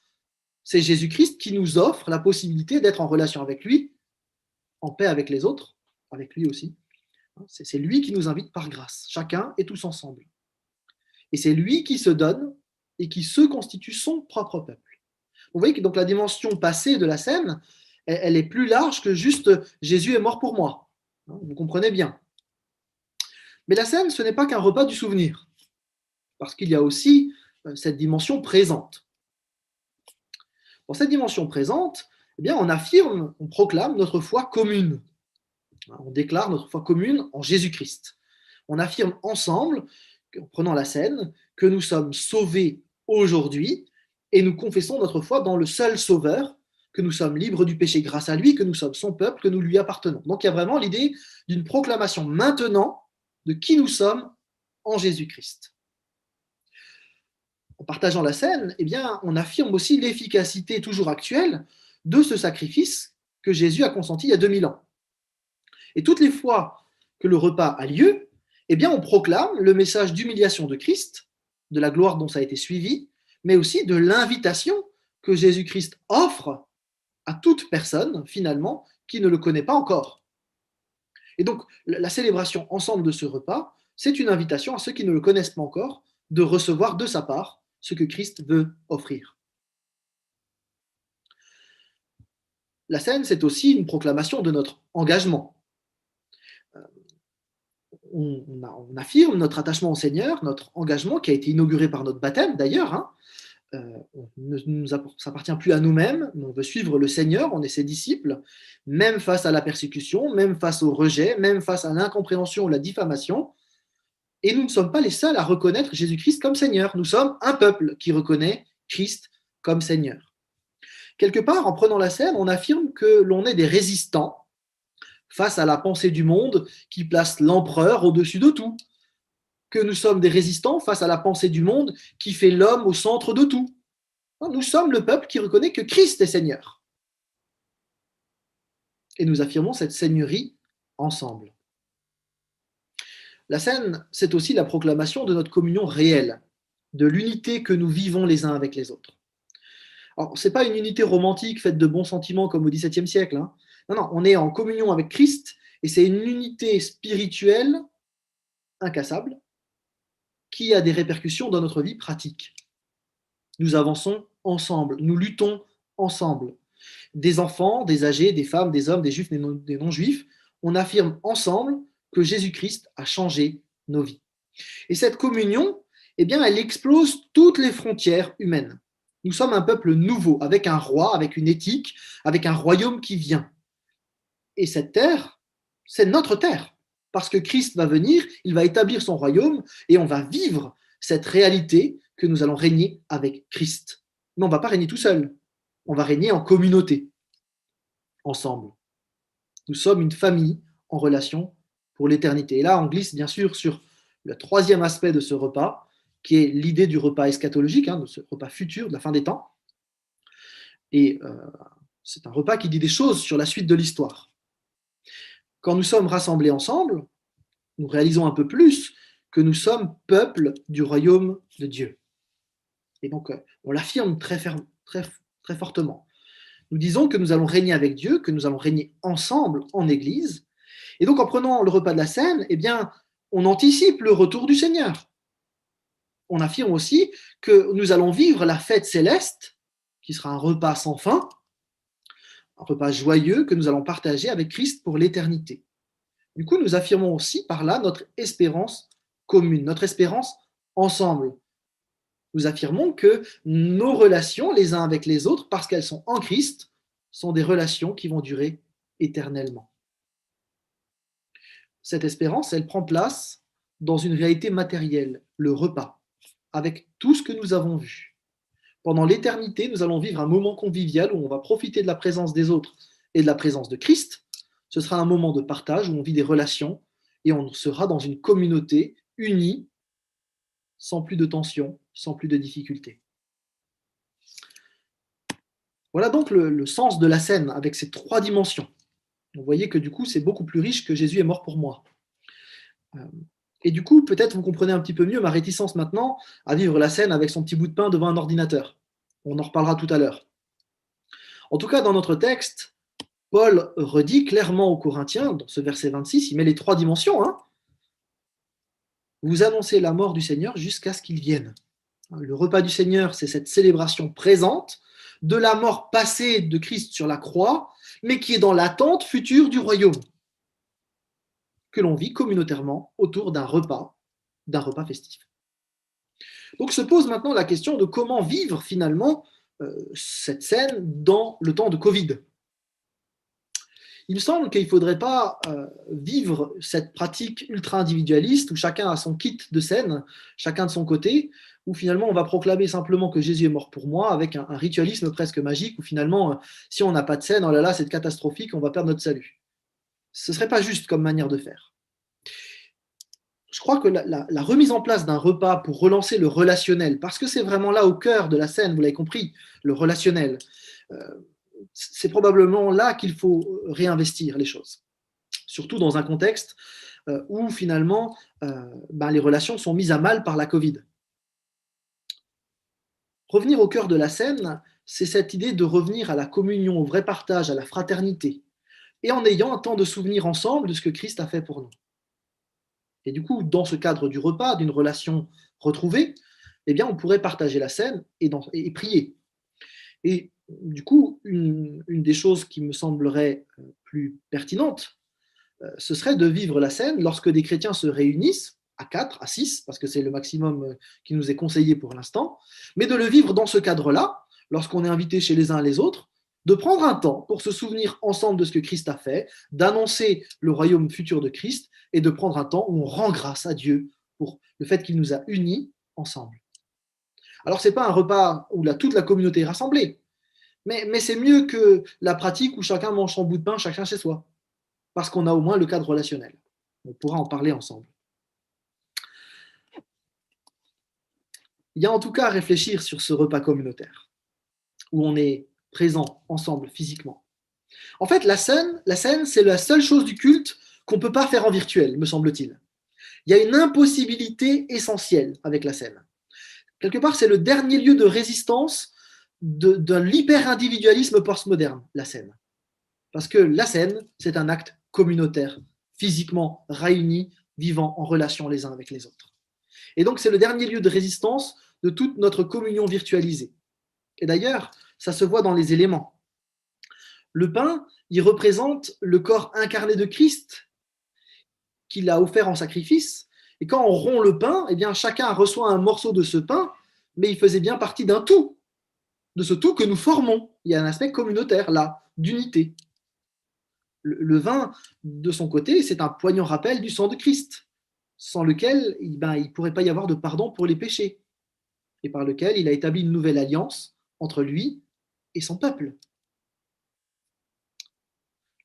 c'est Jésus-Christ qui nous offre la possibilité d'être en relation avec lui, en paix avec les autres, avec lui aussi. C'est lui qui nous invite par grâce, chacun et tous ensemble. Et c'est lui qui se donne et qui se constitue son propre peuple. Vous voyez que donc la dimension passée de la scène, elle est plus large que juste Jésus est mort pour moi. Vous comprenez bien. Mais la scène, ce n'est pas qu'un repas du souvenir, parce qu'il y a aussi cette dimension présente. Dans cette dimension présente, eh bien, on affirme, on proclame notre foi commune. On déclare notre foi commune en Jésus-Christ. On affirme ensemble, en prenant la scène, que nous sommes sauvés aujourd'hui et nous confessons notre foi dans le seul Sauveur, que nous sommes libres du péché grâce à lui, que nous sommes son peuple, que nous lui appartenons. Donc il y a vraiment l'idée d'une proclamation maintenant de qui nous sommes en Jésus-Christ. En partageant la scène, eh bien, on affirme aussi l'efficacité toujours actuelle de ce sacrifice que Jésus a consenti il y a 2000 ans. Et toutes les fois que le repas a lieu, eh bien, on proclame le message d'humiliation de Christ, de la gloire dont ça a été suivi, mais aussi de l'invitation que Jésus-Christ offre à toute personne, finalement, qui ne le connaît pas encore. Et donc, la célébration ensemble de ce repas, c'est une invitation à ceux qui ne le connaissent pas encore de recevoir de sa part ce que Christ veut offrir. La scène, c'est aussi une proclamation de notre engagement. On affirme notre attachement au Seigneur, notre engagement qui a été inauguré par notre baptême d'ailleurs. Ne s'appartient plus à nous-mêmes, on veut suivre le Seigneur, on est ses disciples, même face à la persécution, même face au rejet, même face à l'incompréhension ou la diffamation. Et nous ne sommes pas les seuls à reconnaître Jésus-Christ comme Seigneur. Nous sommes un peuple qui reconnaît Christ comme Seigneur. Quelque part, en prenant la scène, on affirme que l'on est des résistants face à la pensée du monde qui place l'empereur au-dessus de tout, que nous sommes des résistants face à la pensée du monde qui fait l'homme au centre de tout. Nous sommes le peuple qui reconnaît que Christ est Seigneur. Et nous affirmons cette seigneurie ensemble. La scène, c'est aussi la proclamation de notre communion réelle, de l'unité que nous vivons les uns avec les autres. Alors, ce n'est pas une unité romantique faite de bons sentiments comme au XVIIe siècle. Non, non, on est en communion avec Christ et c'est une unité spirituelle incassable qui a des répercussions dans notre vie pratique. Nous avançons ensemble, nous luttons ensemble. Des enfants, des âgés, des femmes, des hommes, des juifs, des non-juifs, on affirme ensemble que Jésus-Christ a changé nos vies. Et cette communion, eh bien, elle explose toutes les frontières humaines. Nous sommes un peuple nouveau, avec un roi, avec une éthique, avec un royaume qui vient. Et cette terre, c'est notre terre. Parce que Christ va venir, il va établir son royaume et on va vivre cette réalité que nous allons régner avec Christ. Mais on ne va pas régner tout seul. On va régner en communauté, ensemble. Nous sommes une famille en relation pour l'éternité. Et là, on glisse bien sûr sur le troisième aspect de ce repas, qui est l'idée du repas eschatologique, de ce repas futur, de la fin des temps. Et c'est un repas qui dit des choses sur la suite de l'histoire. Quand nous sommes rassemblés ensemble, nous réalisons un peu plus que nous sommes peuple du royaume de Dieu. Et donc, on l'affirme très fortement. Nous disons que nous allons régner avec Dieu, que nous allons régner ensemble en Église. Et donc, en prenant le repas de la scène, eh bien, on anticipe le retour du Seigneur. On affirme aussi que nous allons vivre la fête céleste, qui sera un repas sans fin, un repas joyeux que nous allons partager avec Christ pour l'éternité. Du coup, nous affirmons aussi par là notre espérance commune, notre espérance ensemble. Nous affirmons que nos relations les uns avec les autres, parce qu'elles sont en Christ, sont des relations qui vont durer éternellement. Cette espérance, elle prend place dans une réalité matérielle, le repas, avec tout ce que nous avons vu. Pendant l'éternité, nous allons vivre un moment convivial où on va profiter de la présence des autres et de la présence de Christ. Ce sera un moment de partage où on vit des relations et on sera dans une communauté unie, sans plus de tension, sans plus de difficultés. Voilà donc le sens de la scène avec ces trois dimensions. Vous voyez que du coup, c'est beaucoup plus riche que Jésus est mort pour moi. Et du coup, peut-être vous comprenez un petit peu mieux ma réticence maintenant à vivre la scène avec son petit bout de pain devant un ordinateur. On en reparlera tout à l'heure. En tout cas, dans notre texte, Paul redit clairement aux Corinthiens, dans ce verset 26, il met les trois dimensions, hein, vous annoncez la mort du Seigneur jusqu'à ce qu'il vienne. Le repas du Seigneur, c'est cette célébration présente de la mort passée de Christ sur la croix, mais qui est dans l'attente future du royaume, que l'on vit communautairement autour d'un repas festif. Donc se pose maintenant la question de comment vivre finalement cette scène dans le temps de Covid. Il me semble qu'il ne faudrait pas vivre cette pratique ultra-individualiste où chacun a son kit de scène, chacun de son côté, où finalement on va proclamer simplement que Jésus est mort pour moi avec un ritualisme presque magique, où finalement, si on n'a pas de scène, oh là là, c'est catastrophique, on va perdre notre salut. Ce ne serait pas juste comme manière de faire. Je crois que la remise en place d'un repas pour relancer le relationnel, parce que c'est vraiment là au cœur de la scène, vous l'avez compris, le relationnel, c'est probablement là qu'il faut réinvestir les choses. Surtout dans un contexte où finalement les relations sont mises à mal par la Covid. Revenir au cœur de la scène, c'est cette idée de revenir à la communion, au vrai partage, à la fraternité, et en ayant un temps de souvenir ensemble de ce que Christ a fait pour nous. Et du coup, dans ce cadre du repas, d'une relation retrouvée, eh bien, on pourrait partager la scène et prier. Et du coup, une des choses qui me semblerait plus pertinente, ce serait de vivre la scène lorsque des chrétiens se réunissent, à 4, à 6, parce que c'est le maximum qui nous est conseillé pour l'instant, mais de le vivre dans ce cadre-là, lorsqu'on est invité chez les uns et les autres, de prendre un temps pour se souvenir ensemble de ce que Christ a fait, d'annoncer le royaume futur de Christ, et de prendre un temps où on rend grâce à Dieu pour le fait qu'il nous a unis ensemble. Alors, ce n'est pas un repas où toute la communauté est rassemblée, mais c'est mieux que la pratique où chacun mange son bout de pain, chacun chez soi, parce qu'on a au moins le cadre relationnel. On pourra en parler ensemble. Il y a en tout cas à réfléchir sur ce repas communautaire, où on est présent ensemble physiquement. En fait, la scène, c'est la seule chose du culte qu'on ne peut pas faire en virtuel, me semble-t-il. Il y a une impossibilité essentielle avec la scène. Quelque part, c'est le dernier lieu de résistance de l'hyper-individualisme postmoderne, la scène. Parce que la scène, c'est un acte communautaire, physiquement réunis, vivant en relation les uns avec les autres. Et donc, c'est le dernier lieu de résistance de toute notre communion virtualisée. Et d'ailleurs, ça se voit dans les éléments. Le pain, il représente le corps incarné de Christ qu'il a offert en sacrifice. Et quand on rompt le pain, eh bien, chacun reçoit un morceau de ce pain, mais il faisait bien partie d'un tout, de ce tout que nous formons. Il y a un aspect communautaire là, d'unité. Le vin, de son côté, c'est un poignant rappel du sang de Christ, sans lequel il ne pourrait pas y avoir de pardon pour les péchés, et par lequel il a établi une nouvelle alliance entre lui et son peuple.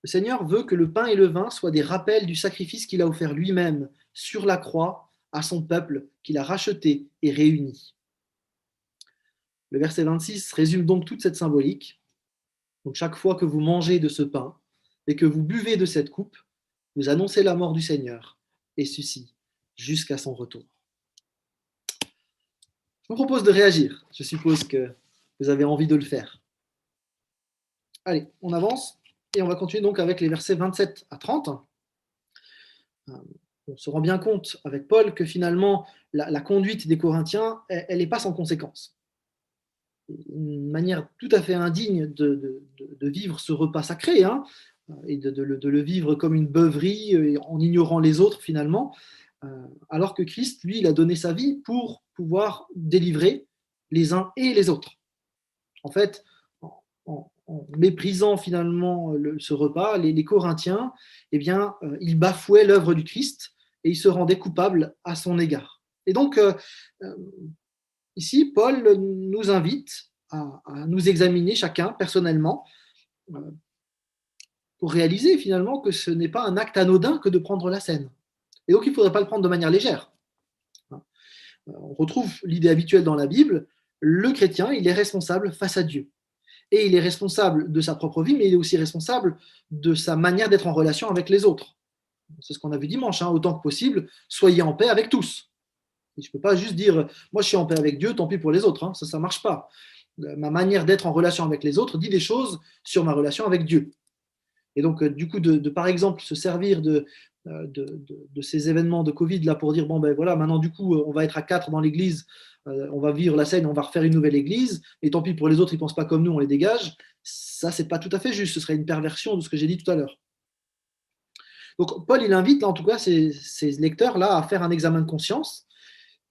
Le Seigneur veut que le pain et le vin soient des rappels du sacrifice qu'il a offert lui-même sur la croix à son peuple qu'il a racheté et réuni. Le verset 26 résume donc toute cette symbolique. Donc chaque fois que vous mangez de ce pain et que vous buvez de cette coupe, vous annoncez la mort du Seigneur, et ceci jusqu'à son retour. Je vous propose de réagir. Je suppose que vous avez envie de le faire. Allez, on avance et on va continuer donc avec les versets 27 à 30. On se rend bien compte avec Paul que finalement la conduite des Corinthiens, elle n'est pas sans conséquence. Une manière tout à fait indigne de vivre ce repas sacré, hein, et de le vivre comme une beuverie en ignorant les autres finalement, alors que Christ, lui, il a donné sa vie pour pouvoir délivrer les uns et les autres. En fait, en méprisant finalement ce repas, les Corinthiens, eh bien, ils bafouaient l'œuvre du Christ et ils se rendaient coupables à son égard. Et donc, ici, Paul nous invite à nous examiner chacun personnellement pour réaliser finalement que ce n'est pas un acte anodin que de prendre la scène. Et donc, il ne faudrait pas le prendre de manière légère. On retrouve l'idée habituelle dans la Bible, le chrétien, il est responsable face à Dieu. Et il est responsable de sa propre vie, mais il est aussi responsable de sa manière d'être en relation avec les autres. C'est ce qu'on a vu dimanche, hein, autant que possible, soyez en paix avec tous. Et je ne peux pas juste dire, moi je suis en paix avec Dieu, tant pis pour les autres, hein, ça ne marche pas. ma manière d'être en relation avec les autres dit des choses sur ma relation avec Dieu. Et donc, du coup, par exemple, se servir de ces événements de Covid là pour dire, bon, ben voilà, maintenant, du coup, on va être à 4 dans l'église, on va vivre la scène, on va refaire une nouvelle église, et tant pis pour les autres, ils ne pensent pas comme nous, on les dégage. Ça, c'est pas tout à fait juste, ce serait une perversion de ce que j'ai dit tout à l'heure. Donc, Paul, il invite, là, en tout cas, ces lecteurs-là à faire un examen de conscience.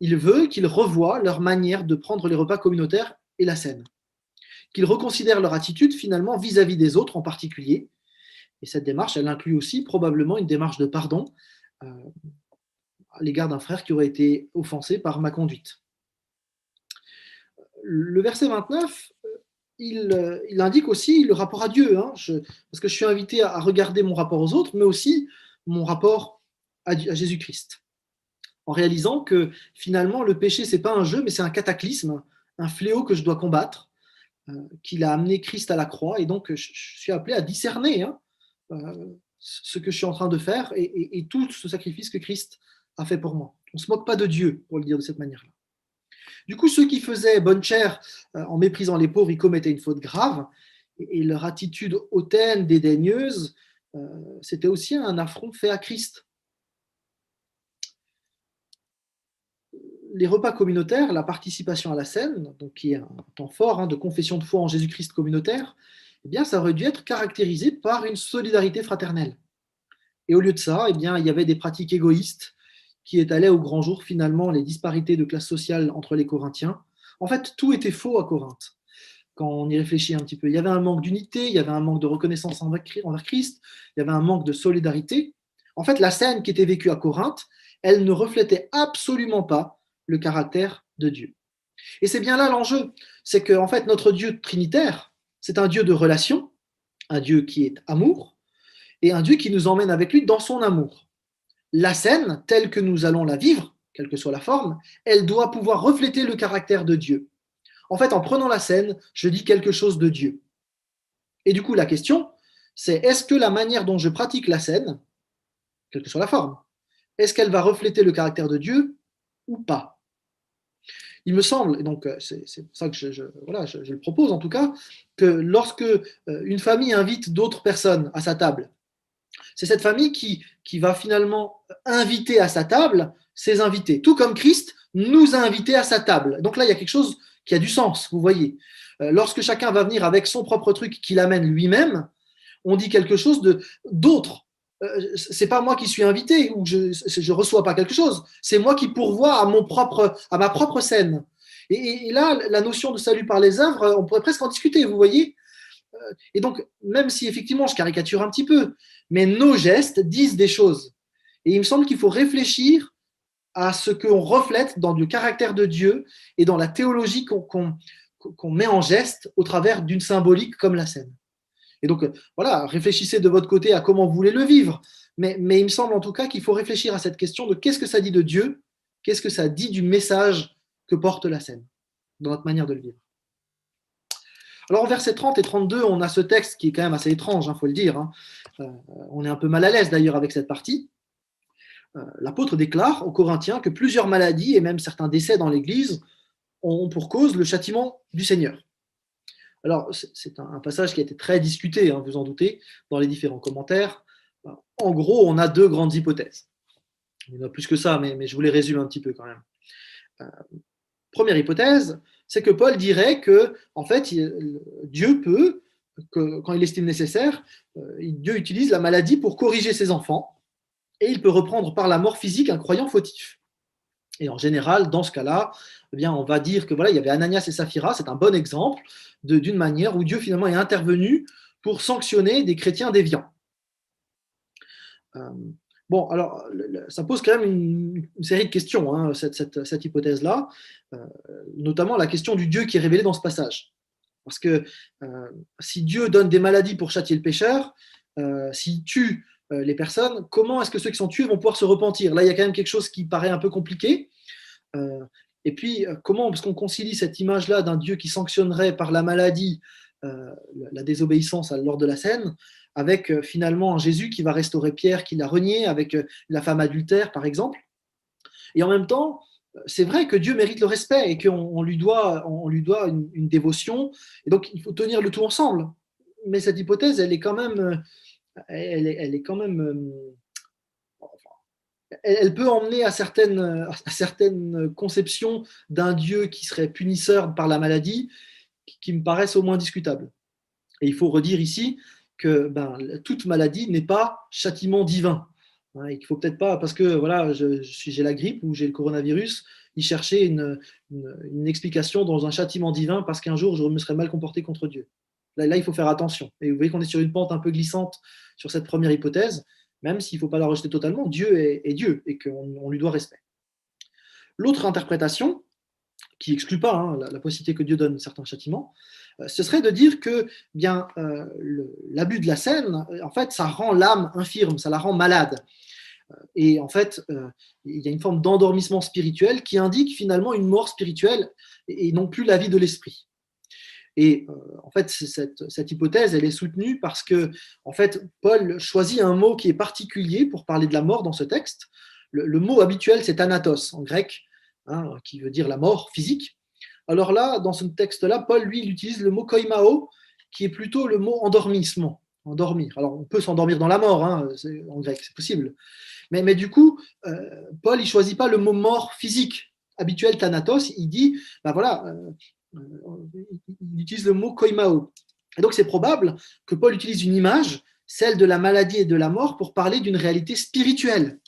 Il veut qu'ils revoient leur manière de prendre les repas communautaires et la scène. Qu'ils reconsidèrent leur attitude, finalement, vis-à-vis des autres en particulier. Et cette démarche, elle inclut aussi probablement une démarche de pardon à l'égard d'un frère qui aurait été offensé par ma conduite. Le verset 29, il indique aussi le rapport à Dieu, parce que je suis invité à regarder mon rapport aux autres, mais aussi mon rapport à Jésus-Christ, en réalisant que finalement le péché, c'est pas un jeu, mais c'est un cataclysme, un fléau que je dois combattre, qu'il a amené Christ à la croix, et donc je suis appelé à discerner ce que je suis en train de faire et tout ce sacrifice que Christ a fait pour moi. On ne se moque pas de Dieu, pour le dire de cette manière-là. Du coup, ceux qui faisaient bonne chère en méprisant les pauvres, ils commettaient une faute grave, et leur attitude hautaine, dédaigneuse, c'était aussi un affront fait à Christ. Les repas communautaires, la participation à la scène, donc qui est un temps fort de confession de foi en Jésus-Christ communautaire, eh bien, ça aurait dû être caractérisé par une solidarité fraternelle. Et au lieu de ça, eh bien, il y avait des pratiques égoïstes qui étalaient au grand jour finalement les disparités de classe sociale entre les Corinthiens. En fait, tout était faux à Corinthe. Quand on y réfléchit un petit peu, il y avait un manque d'unité, il y avait un manque de reconnaissance envers Christ, il y avait un manque de solidarité. En fait, la scène qui était vécue à Corinthe, elle ne reflétait absolument pas le caractère de Dieu. Et c'est bien là l'enjeu, c'est que en fait notre Dieu trinitaire, c'est un Dieu de relation, un Dieu qui est amour, et un Dieu qui nous emmène avec lui dans son amour. La scène, telle que nous allons la vivre, quelle que soit la forme, elle doit pouvoir refléter le caractère de Dieu. En fait, en prenant la scène, je dis quelque chose de Dieu. Et du coup, la question, c'est est-ce que la manière dont je pratique la scène, quelle que soit la forme, est-ce qu'elle va refléter le caractère de Dieu ou pas? Il me semble, et donc c'est pour ça que je le propose en tout cas, que lorsque une famille invite d'autres personnes à sa table, c'est cette famille qui va finalement inviter à sa table ses invités, tout comme Christ nous a invités à sa table. Donc là, il y a quelque chose qui a du sens, vous voyez. Lorsque chacun va venir avec son propre truc qu'il amène lui-même, on dit quelque chose d'autre. C'est pas moi qui suis invité ou je reçois pas quelque chose, c'est moi qui pourvois à ma propre scène. Et là, la notion de salut par les œuvres, on pourrait presque en discuter, vous voyez. Et donc, même si effectivement je caricature un petit peu, mais nos gestes disent des choses. Et il me semble qu'il faut réfléchir à ce qu'on reflète dans le caractère de Dieu et dans la théologie qu'on met en geste au travers d'une symbolique comme la scène. Et donc, voilà, réfléchissez de votre côté à comment vous voulez le vivre. Mais il me semble en tout cas qu'il faut réfléchir à cette question de qu'est-ce que ça dit de Dieu, qu'est-ce que ça dit du message que porte la scène, dans notre manière de le vivre. Alors, en versets 30 et 32, on a ce texte qui est quand même assez étrange, faut le dire. On est un peu mal à l'aise d'ailleurs avec cette partie. L'apôtre déclare aux Corinthiens que plusieurs maladies et même certains décès dans l'Église ont pour cause le châtiment du Seigneur. Alors, c'est un passage qui a été très discuté, vous en doutez, dans les différents commentaires. En gros, on a deux grandes hypothèses. Il y en a plus que ça, mais je vous les résume un petit peu quand même. Première hypothèse, c'est que Paul dirait que, en fait, Dieu peut, quand il estime nécessaire, Dieu utilise la maladie pour corriger ses enfants, et il peut reprendre par la mort physique un croyant fautif. Et en général, dans ce cas-là, eh bien, on va dire que voilà, il y avait Ananias et Saphira, c'est un bon exemple d'une manière où Dieu finalement est intervenu pour sanctionner des chrétiens déviants. Bon, alors, ça pose quand même une série de questions, cette hypothèse-là, notamment la question du Dieu qui est révélé dans ce passage. Parce que si Dieu donne des maladies pour châtier le pécheur, s'il tue les personnes, comment est-ce que ceux qui sont tués vont pouvoir se repentir? Là, il y a quand même quelque chose qui paraît un peu compliqué. Et puis, comment, parce qu'on concilie cette image-là d'un Dieu qui sanctionnerait par la maladie la désobéissance lors de la scène, avec finalement un Jésus qui va restaurer Pierre, qui l'a renié, avec la femme adultère, par exemple. Et en même temps, c'est vrai que Dieu mérite le respect et qu'on lui doit, une dévotion, et donc il faut tenir le tout ensemble. Mais cette hypothèse, elle est quand même, elle est quand même, elle peut emmener à certaines conceptions d'un Dieu qui serait punisseur par la maladie, qui me paraissent au moins discutables. Et il faut redire ici que toute maladie n'est pas châtiment divin. Hein, et qu'il faut peut-être pas, parce que voilà, j'ai la grippe ou j'ai le coronavirus, y chercher une explication dans un châtiment divin parce qu'un jour je me serais mal comporté contre Dieu. Là, il faut faire attention. Et vous voyez qu'on est sur une pente un peu glissante sur cette première hypothèse, même s'il ne faut pas la rejeter totalement. Dieu est Dieu et qu'on lui doit respect. L'autre interprétation, qui exclut pas la possibilité que Dieu donne certains châtiments, ce serait de dire que l'abus de la scène, en fait, ça rend l'âme infirme, ça la rend malade. Et en fait, il y a une forme d'endormissement spirituel qui indique finalement une mort spirituelle et non plus la vie de l'esprit. Et en fait, cette hypothèse, elle est soutenue parce que, en fait, Paul choisit un mot qui est particulier pour parler de la mort dans ce texte. Le mot habituel, c'est thanatos en grec, qui veut dire la mort physique. Alors là, dans ce texte-là, Paul, lui, il utilise le mot koimao, qui est plutôt le mot endormissement, endormir. Alors, on peut s'endormir dans la mort, en grec, c'est possible. Mais du coup, Paul, il ne choisit pas le mot mort physique habituel, thanatos, il dit, il utilise le mot koimao. Et donc, c'est probable que Paul utilise une image, celle de la maladie et de la mort, pour parler d'une réalité spirituelle.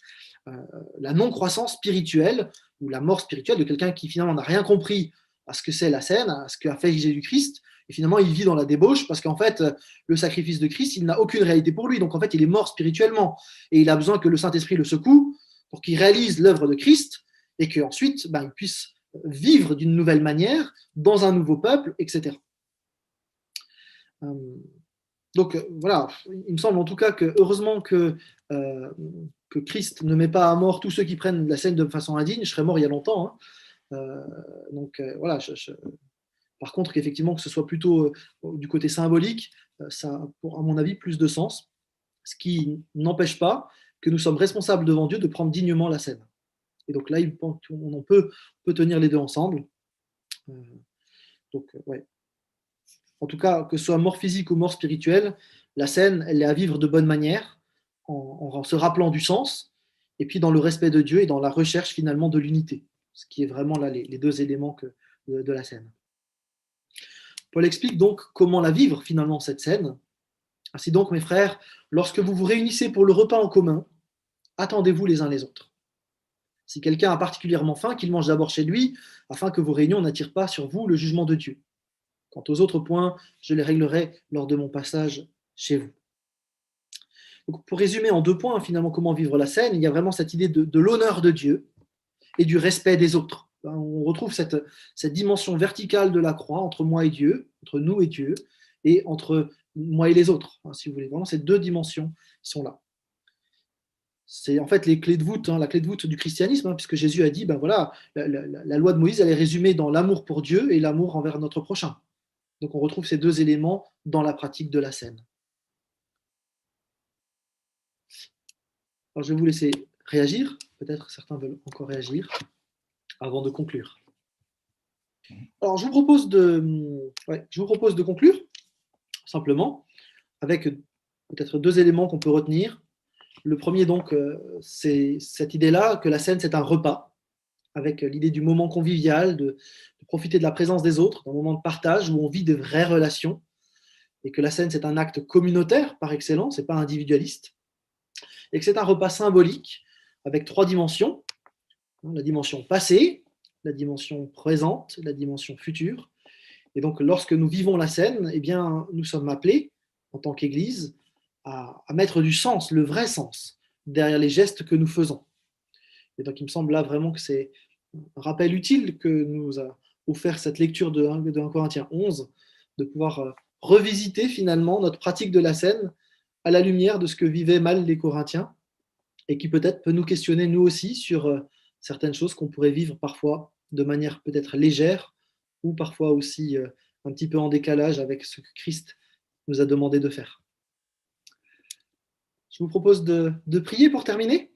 La non-croissance spirituelle, ou la mort spirituelle de quelqu'un qui finalement n'a rien compris à ce que c'est la scène, à ce qu'a fait Jésus-Christ, et finalement il vit dans la débauche parce qu'en fait le sacrifice de Christ, il n'a aucune réalité pour lui, donc en fait il est mort spirituellement, et il a besoin que le Saint-Esprit le secoue pour qu'il réalise l'œuvre de Christ, et qu'ensuite il puisse vivre d'une nouvelle manière, dans un nouveau peuple, etc. Donc voilà, il me semble en tout cas que heureusement que Christ ne met pas à mort tous ceux qui prennent la scène de façon indigne. Je serais mort il y a longtemps. Voilà. Par contre, qu'effectivement, que ce soit plutôt du côté symbolique, ça a, à mon avis, plus de sens. Ce qui n'empêche pas que nous sommes responsables devant Dieu de prendre dignement la scène. Et donc là, on peut tenir les deux ensemble. Ouais. En tout cas, que ce soit mort physique ou mort spirituelle, la scène, elle est à vivre de bonne manière, en se rappelant du sens, et puis dans le respect de Dieu et dans la recherche finalement de l'unité, ce qui est vraiment là les deux éléments de la scène. Paul explique donc comment la vivre finalement cette scène. Ainsi donc, mes frères, lorsque vous vous réunissez pour le repas en commun, attendez-vous les uns les autres. Si quelqu'un a particulièrement faim, qu'il mange d'abord chez lui, afin que vos réunions n'attirent pas sur vous le jugement de Dieu. Quant aux autres points, je les réglerai lors de mon passage chez vous. Donc, pour résumer en 2 points, finalement, comment vivre la scène, il y a vraiment cette idée de l'honneur de Dieu et du respect des autres. On retrouve cette dimension verticale de la croix entre moi et Dieu, entre nous et Dieu, et entre moi et les autres, si vous voulez. Vraiment, ces 2 dimensions sont là. C'est en fait les clés de voûte, la clé de voûte du christianisme, puisque Jésus a dit, voilà, la loi de Moïse, elle est résumée dans l'amour pour Dieu et l'amour envers notre prochain. Donc on retrouve ces 2 éléments dans la pratique de la scène. Alors je vais vous laisser réagir. Peut-être certains veulent encore réagir avant de conclure. Alors je vous propose de conclure simplement avec peut-être 2 éléments qu'on peut retenir. Le premier donc, c'est cette idée-là que la scène c'est un repas, avec l'idée du moment convivial, de profiter de la présence des autres, d'un moment de partage où on vit de vraies relations, et que la scène c'est un acte communautaire par excellence, et pas individualiste, et que c'est un repas symbolique avec 3 dimensions, la dimension passée, la dimension présente, la dimension future. Et donc lorsque nous vivons la scène, eh bien, nous sommes appelés, en tant qu'Église, à mettre du sens, le vrai sens, derrière les gestes que nous faisons. Et donc il me semble là vraiment que c'est un rappel utile que nous a offert cette lecture de 1 Corinthiens 11, de pouvoir revisiter finalement notre pratique de la scène à la lumière de ce que vivaient mal les Corinthiens, et qui peut-être peut nous questionner nous aussi sur certaines choses qu'on pourrait vivre parfois de manière peut-être légère, ou parfois aussi un petit peu en décalage avec ce que Christ nous a demandé de faire. Je vous propose de prier pour terminer.